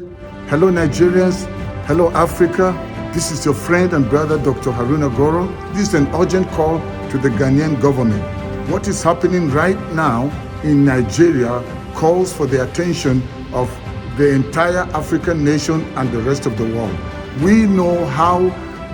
Hello Nigerians, hello Africa. This is your friend and brother Dr. Haruna Goro. This is an urgent call to the Ghanaian government. What is happening right now in Nigeria calls for the attention of the entire African nation and the rest of the world. We know how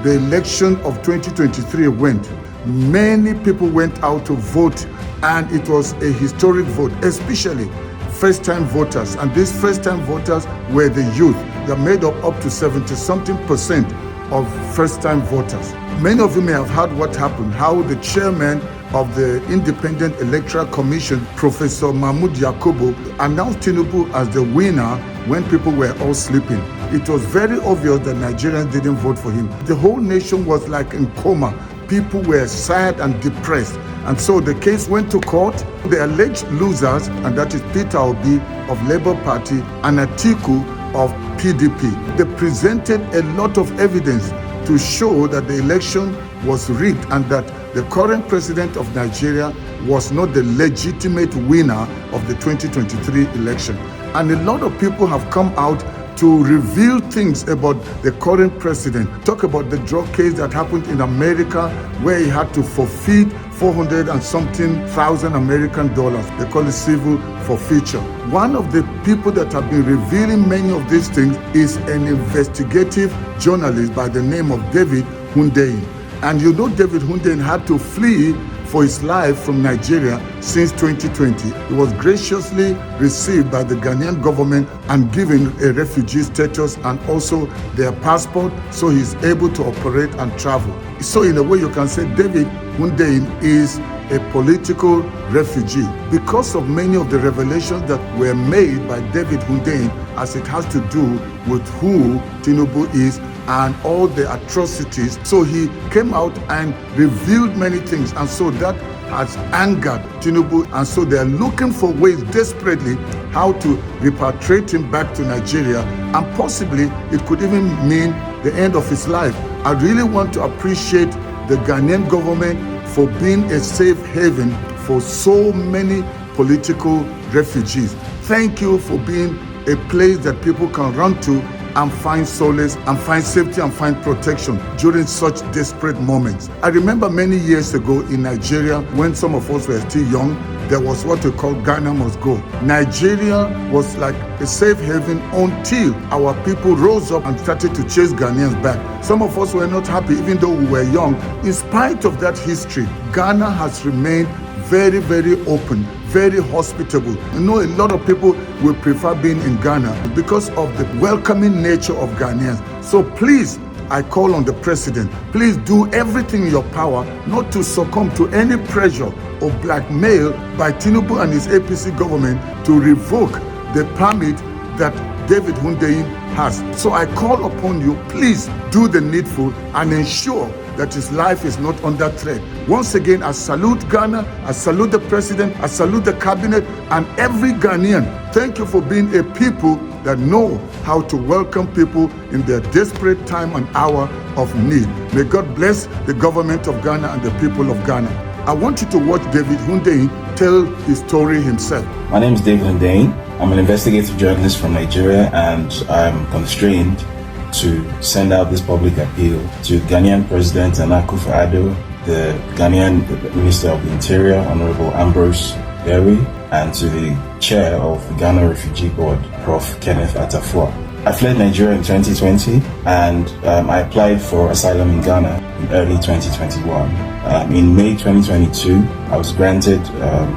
the election of 2023 went. Many people went out to vote, and it was a historic vote, especially first-time voters. And these first-time voters were the youth. They made up to 70-something% of first-time voters. Many of you may have heard what happened, how the chairman of the Independent Electoral Commission, Professor Mahmoud Yakubu, announced Tinubu as the winner when people were all sleeping. It was very obvious that Nigerians didn't vote for him. The whole nation was like in coma. People were sad and depressed. And so the case went to court. The alleged losers, and that is Peter Obi of Labour Party and Atiku of PDP, they presented a lot of evidence to show that the election was rigged and that the current president of Nigeria was not the legitimate winner of the 2023 election. And a lot of people have come out to reveal things about the current president. Talk about the drug case that happened in America, where he had to forfeit 400 and something thousand American dollars. They call it civil forfeiture. One of the people that have been revealing many of these things is an investigative journalist by the name of David Hundeyin. And you know David Hundeyin had to flee for his life from Nigeria since 2020. He was graciously received by the Ghanaian government and given a refugee status and also their passport, so he's able to operate and travel. So in a way you can say David Hundeyin is a political refugee because of many of the revelations that were made by David Hundeyin as it has to do with who Tinubu is and all the atrocities. So he came out and revealed many things, and so that has angered Tinubu, and so they're looking for ways desperately how to repatriate him back to Nigeria, and possibly it could even mean the end of his life. I really want to appreciate the Ghanaian government for being a safe haven for so many political refugees. Thank you for being a place that people can run to and find solace and find safety and find protection during such desperate moments. I remember many years ago in Nigeria, when some of us were still young, there was what we call Ghana must go. Nigeria was like a safe haven until our people rose up and started to chase Ghanaians back. Some of us were not happy even though we were young. In spite of that history, Ghana has remained very, very open, very hospitable. You know, a lot of people will prefer being in Ghana because of the welcoming nature of Ghanaians. So please, I call on the president, please do everything in your power not to succumb to any pressure or blackmail by Tinubu and his APC government to revoke the permit that David Hundeyin has. So I call upon you, please do the needful and ensure that his life is not under threat. Once again, I salute Ghana, I salute the president, I salute the cabinet and every Ghanaian. Thank you for being a people that know how to welcome people in their desperate time and hour of need. May God bless the government of Ghana and the people of Ghana. I want you to watch David Hundeyin tell his story himself. My name is David Hundeyi. I'm an investigative journalist from Nigeria, and I'm constrained to send out this public appeal to Ghanaian President Nana Akufo-Addo, the Ghanaian Minister of the Interior, Honorable Ambrose Derry, and to the chair of the Ghana Refugee Board, Prof. Kenneth Atafua. I fled Nigeria in 2020 and I applied for asylum in Ghana in early 2021. In May 2022, I was granted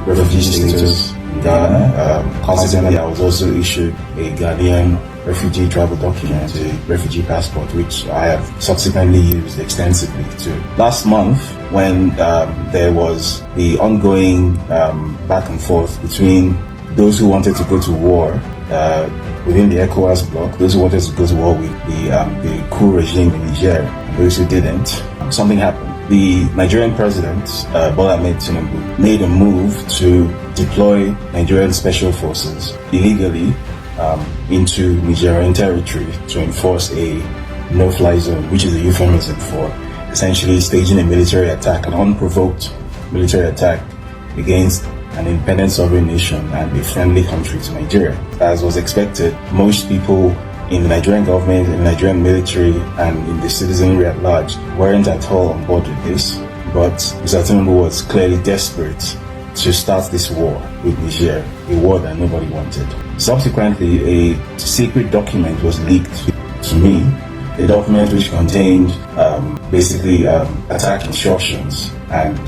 refugee status in Ghana. Consequently, I was also issued a Ghanaian refugee travel document, a refugee passport, which I have subsequently used extensively too. Last month, when there was the ongoing back and forth between those who wanted to go to war within the ECOWAS bloc, those who wanted to go to war with the coup regime in Niger, and those who didn't, something happened. The Nigerian president, Bola Ahmed Tinubu, made a move to deploy Nigerian special forces illegally into Nigerian territory to enforce a no-fly zone, which is a euphemism for essentially staging a military attack, an unprovoked military attack against an independent sovereign nation and a friendly country to Nigeria. As was expected, most people in the Nigerian government, in the Nigerian military, and in the citizenry at large weren't at all on board with this. But Mr. Tinubu was clearly desperate to start this war with Niger, a war that nobody wanted. Subsequently, a secret document was leaked to me, a document which contained attack instructions and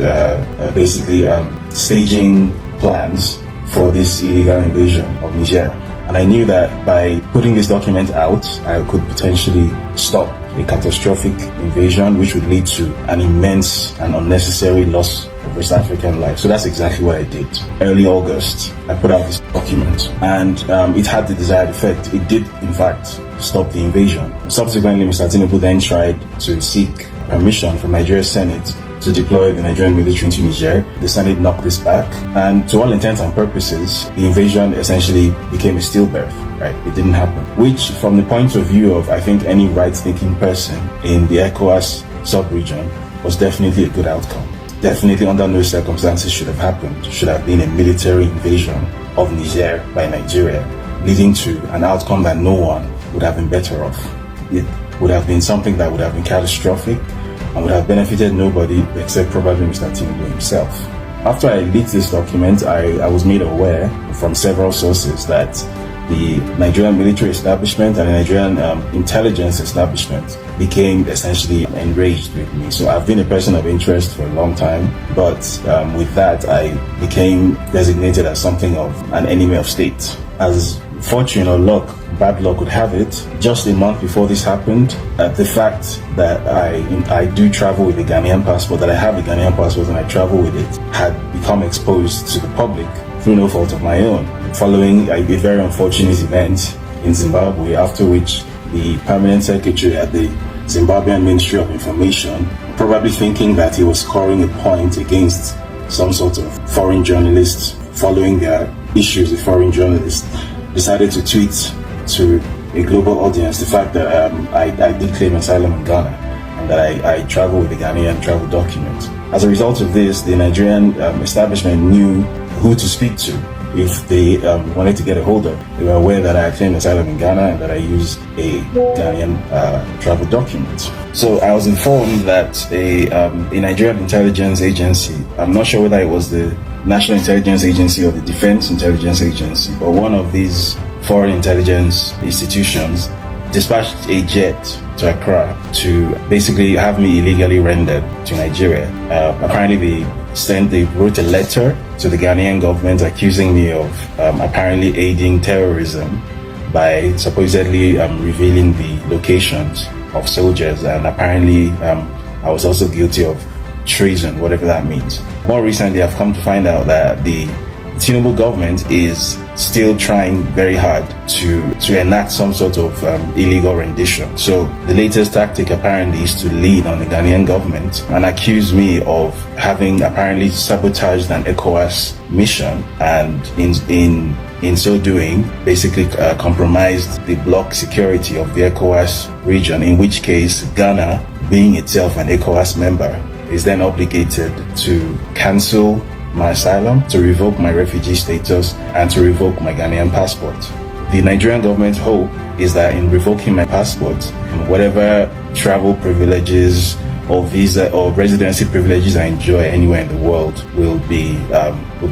staging plans for this illegal invasion of Niger. And I knew that by putting this document out, I could potentially stop a catastrophic invasion which would lead to an immense and unnecessary loss of West African life. So that's exactly what I did. Early August, I put out this document, and it had the desired effect. It did, in fact, stop the invasion. Subsequently, Mr. Tinubu then tried to seek permission from Nigeria's Senate to deploy the Nigerian military into Niger. The Senate knocked this back, and to all intents and purposes, the invasion essentially became a stillbirth, right? It didn't happen. Which, from the point of view of, I think, any right-thinking person in the ECOWAS sub-region, was definitely a good outcome. Definitely under no circumstances should have happened. Should have been a military invasion of Niger by Nigeria, leading to an outcome that no one would have been better off. It would have been something that would have been catastrophic and would have benefited nobody except probably Mr. Tinubu himself. After I leaked this document, I was made aware from several sources that the Nigerian military establishment and the Nigerian intelligence establishment became essentially enraged with me. So I've been a person of interest for a long time, but with that I became designated as something of an enemy of state. As fortune or luck, bad luck would have it, just a month before this happened, the fact that I do travel with a Ghanaian passport, that I have a Ghanaian passport and I travel with it, had become exposed to the public through no fault of my own, following a very unfortunate event in Zimbabwe, after which the permanent secretary at the Zimbabwean Ministry of Information, probably thinking that he was scoring a point against some sort of foreign journalists, following their issues with foreign journalists, decided to tweet to a global audience the fact that I did claim asylum in Ghana and that I travel with a Ghanaian travel document. As a result of this, the Nigerian establishment knew who to speak to if they wanted to get a hold of. They were aware that I claimed asylum in Ghana and that I used a Ghanaian travel document. So I was informed that a Nigerian intelligence agency, I'm not sure whether it was the National Intelligence Agency or the Defense Intelligence Agency, but one of these foreign intelligence institutions dispatched a jet to Accra to basically have me illegally rendered to Nigeria. Apparently they wrote a letter to the Ghanaian government accusing me of apparently aiding terrorism by supposedly revealing the locations of soldiers, and apparently I was also guilty of treason, whatever that means. More recently, I've come to find out that the Tinubu government is still trying very hard to enact some sort of illegal rendition. So the latest tactic apparently is to lean on the Ghanaian government and accuse me of having apparently sabotaged an ECOWAS mission, and in so doing basically compromised the bloc security of the ECOWAS region, in which case Ghana, being itself an ECOWAS member, is then obligated to cancel my asylum, to revoke my refugee status, and to revoke my Ghanaian passport. The Nigerian government's hope is that in revoking my passport, whatever travel privileges or visa or residency privileges I enjoy anywhere in the world will be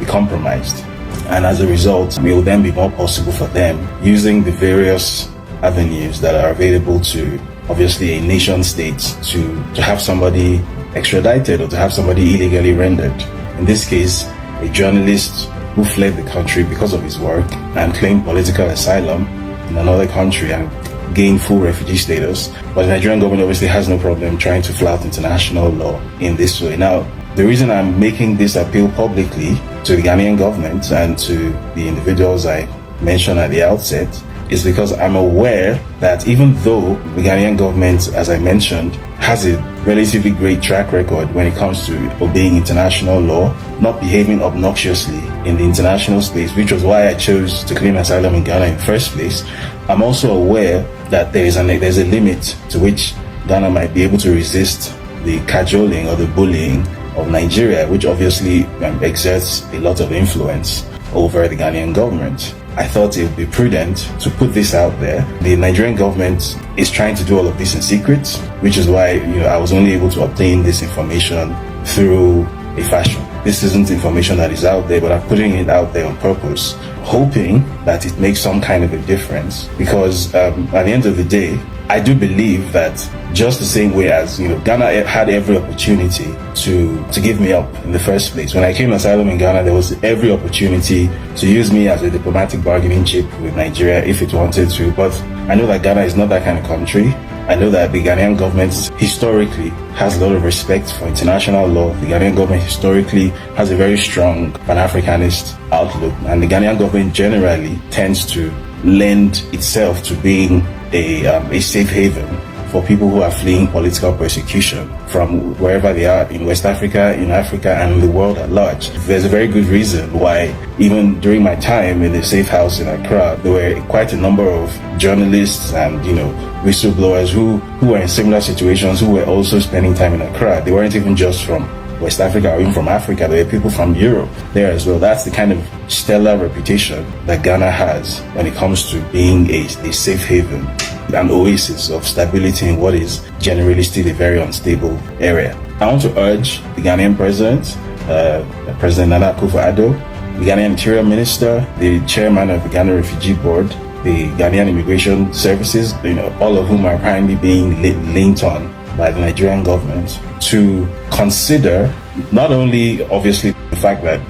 compromised. And as a result, it will then be more possible for them, using the various avenues that are available to obviously a nation state, to have somebody extradited or to have somebody illegally rendered. In this case, a journalist who fled the country because of his work and claimed political asylum in another country and gained full refugee status. But the Nigerian government obviously has no problem trying to flout international law in this way. Now, the reason I'm making this appeal publicly to the Ghanaian government and to the individuals I mentioned at the outset is because I'm aware that even though the Ghanaian government, as I mentioned, has a relatively great track record when it comes to obeying international law, not behaving obnoxiously in the international space, which was why I chose to claim asylum in Ghana in the first place, I'm also aware that there's a limit to which Ghana might be able to resist the cajoling or the bullying of Nigeria, which obviously exerts a lot of influence over the Ghanaian government. I thought it would be prudent to put this out there. The Nigerian government is trying to do all of this in secret, which is why I was only able to obtain this information through a fashion. This isn't information that is out there, but I'm putting it out there on purpose, hoping that it makes some kind of a difference. Because at the end of the day, I do believe that just the same way as Ghana had every opportunity to give me up in the first place. When I came asylum in Ghana, there was every opportunity to use me as a diplomatic bargaining chip with Nigeria if it wanted to. But I know that Ghana is not that kind of country. I know that the Ghanaian government historically has a lot of respect for international law. The Ghanaian government historically has a very strong Pan-Africanist outlook, and the Ghanaian government generally tends to lend itself to being a safe haven for people who are fleeing political persecution from wherever they are in West Africa, in Africa, and in the world at large. There's a very good reason why, even during my time in the safe house in Accra, there were quite a number of journalists and whistleblowers who were in similar situations, who were also spending time in Accra. They weren't even just from West Africa or even from Africa. There were people from Europe there as well. That's the kind of stellar reputation that Ghana has when it comes to being a safe haven, an oasis of stability in what is generally still a very unstable area. I want to urge the Ghanaian president, President Nana Akufo-Addo, the Ghanaian Interior Minister, the chairman of the Ghana Refugee Board, the Ghanaian Immigration Services, all of whom are apparently being linked on by the Nigerian government, to consider not only obviously the fact that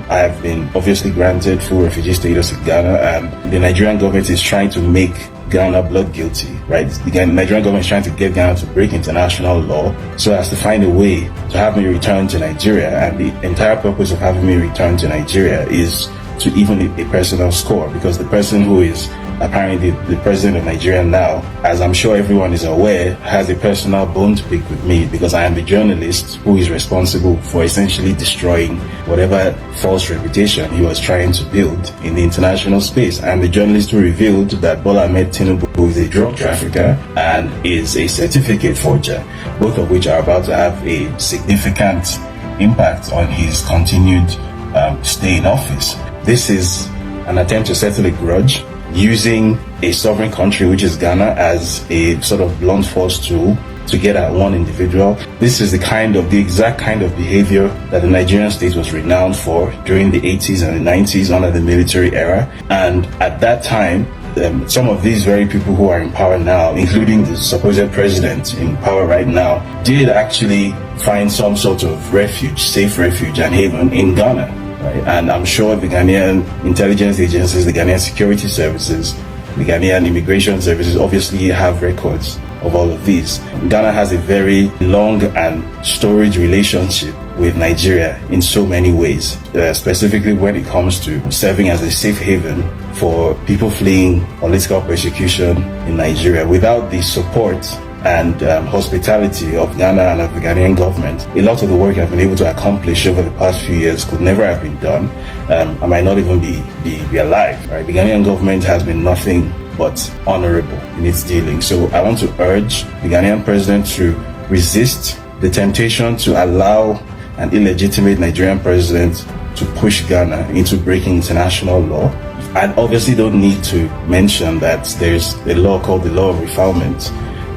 I have been obviously granted full refugee status in Ghana, and the Nigerian government is trying to make Ghana blood guilty, right? The Nigerian government is trying to get Ghana to break international law so as to find a way to have me return to Nigeria, and the entire purpose of having me return to Nigeria is to even a personal score, because the person who is apparently the president of Nigeria now, as I'm sure everyone is aware, has a personal bone to pick with me, because I am the journalist who is responsible for essentially destroying whatever false reputation he was trying to build in the international space. I'm the journalist who revealed that Bola Ahmed Tinubu is a drug trafficker and is a certificate forger, both of which are about to have a significant impact on his continued stay in office. This is an attempt to settle a grudge using a sovereign country, which is Ghana, as a sort of blunt force tool to get at one individual. This is the exact kind of behavior that the Nigerian state was renowned for during the 80s and the 90s under the military era. And at that time, some of these very people who are in power now, including the supposed president in power right now, did actually find some sort of refuge, safe refuge and haven in Ghana. Right? And I'm sure the Ghanaian intelligence agencies, the Ghanaian security services, the Ghanaian immigration services obviously have records of all of these. Ghana has a very long and storied relationship with Nigeria in so many ways, specifically when it comes to serving as a safe haven for people fleeing political persecution in Nigeria. Without the support and hospitality of Ghana and of the Ghanaian government, a lot of the work I've been able to accomplish over the past few years could never have been done. I might not even be alive. Right? The Ghanaian government has been nothing but honorable in its dealings. So I want to urge the Ghanaian president to resist the temptation to allow an illegitimate Nigerian president to push Ghana into breaking international law. I obviously don't need to mention that there's a law called the Law of Refoulement,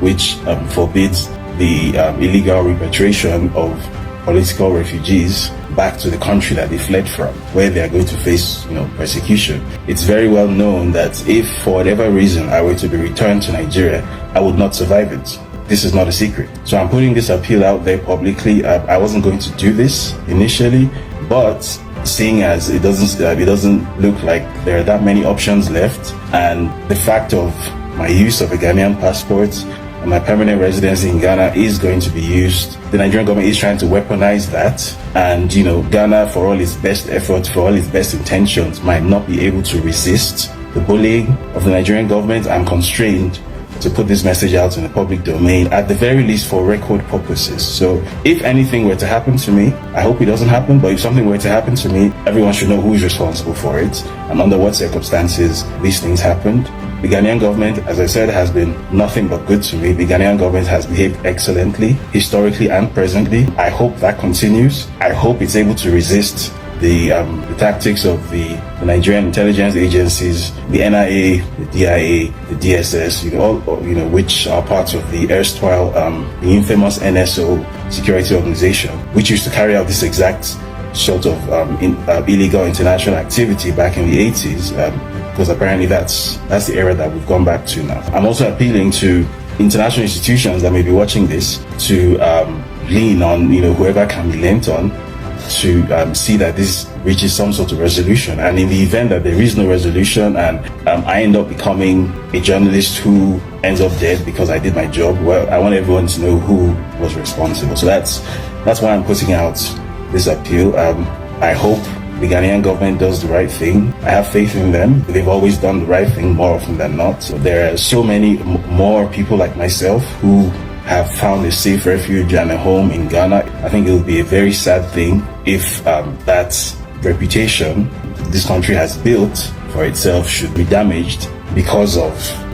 which forbids the illegal repatriation of political refugees back to the country that they fled from, where they are going to face persecution. It's very well known that if for whatever reason I were to be returned to Nigeria, I would not survive it. This is not a secret. So I'm putting this appeal out there publicly. I wasn't going to do this initially, but seeing as it doesn't look like there are that many options left, and the fact of my use of a Ghanaian passport and my permanent residency in Ghana is going to be used, the Nigerian government is trying to weaponize that, and Ghana, for all its best efforts, for all its best intentions, might not be able to resist the bullying of the Nigerian government. I'm constrained to put this message out in the public domain, at the very least for record purposes. So if anything were to happen to me, I hope it doesn't happen, but if something were to happen to me, everyone should know who is responsible for it and under what circumstances these things happened. The Ghanaian government, as I said, has been nothing but good to me. The Ghanaian government has behaved excellently, historically and presently. I hope that continues. I hope it's able to resist the tactics of the Nigerian intelligence agencies, the NIA, the DIA, the DSS, which are parts of the erstwhile, the infamous NSO security organization, which used to carry out this exact sort of illegal international activity back in the 80s, because apparently that's the era that we've gone back to now. I'm also appealing to international institutions that may be watching this to lean on whoever can be lent on to see that this reaches some sort of resolution. And in the event that there is no resolution and I end up becoming a journalist who ends up dead because I did my job, well, I want everyone to know who was responsible. So that's why I'm putting out this appeal. I hope the Ghanaian government does the right thing. I have faith in them. They've always done the right thing more often than not. So there are so many more people like myself who have found a safe refuge and a home in Ghana. I think it would be a very sad thing if that reputation this country has built for itself should be damaged because of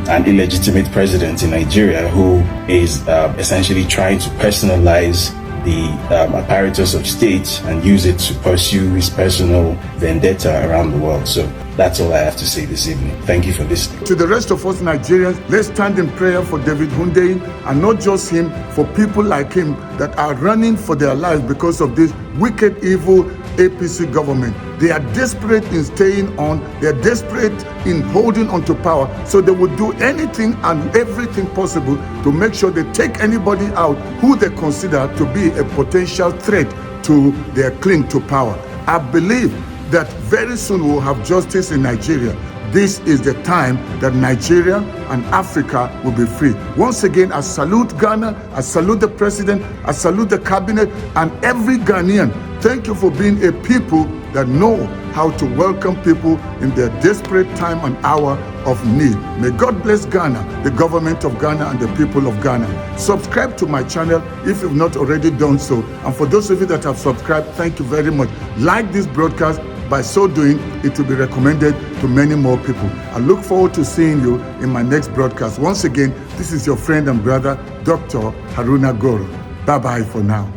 an illegitimate president in Nigeria who is essentially trying to personalize the apparatus of state and use it to pursue his personal vendetta around the world. So that's all I have to say this evening. Thank you for listening. To the rest of us Nigerians, let's stand in prayer for David Hundeyin, and not just him, for people like him that are running for their lives because of this wicked, evil APC government. They are desperate in staying on. They are desperate in holding on to power. So they will do anything and everything possible to make sure they take anybody out who they consider to be a potential threat to their claim to power. I believe that very soon we'll have justice in Nigeria. This is the time that Nigeria and Africa will be free. Once again, I salute Ghana, I salute the president, I salute the cabinet and every Ghanaian. Thank you for being a people that know how to welcome people in their desperate time and hour of need. May God bless Ghana, the government of Ghana and the people of Ghana. Subscribe to my channel if you've not already done so. And for those of you that have subscribed, thank you very much. Like this broadcast. By so doing, it will be recommended to many more people. I look forward to seeing you in my next broadcast. Once again, this is your friend and brother, Dr. Haruna Goro. Bye-bye for now.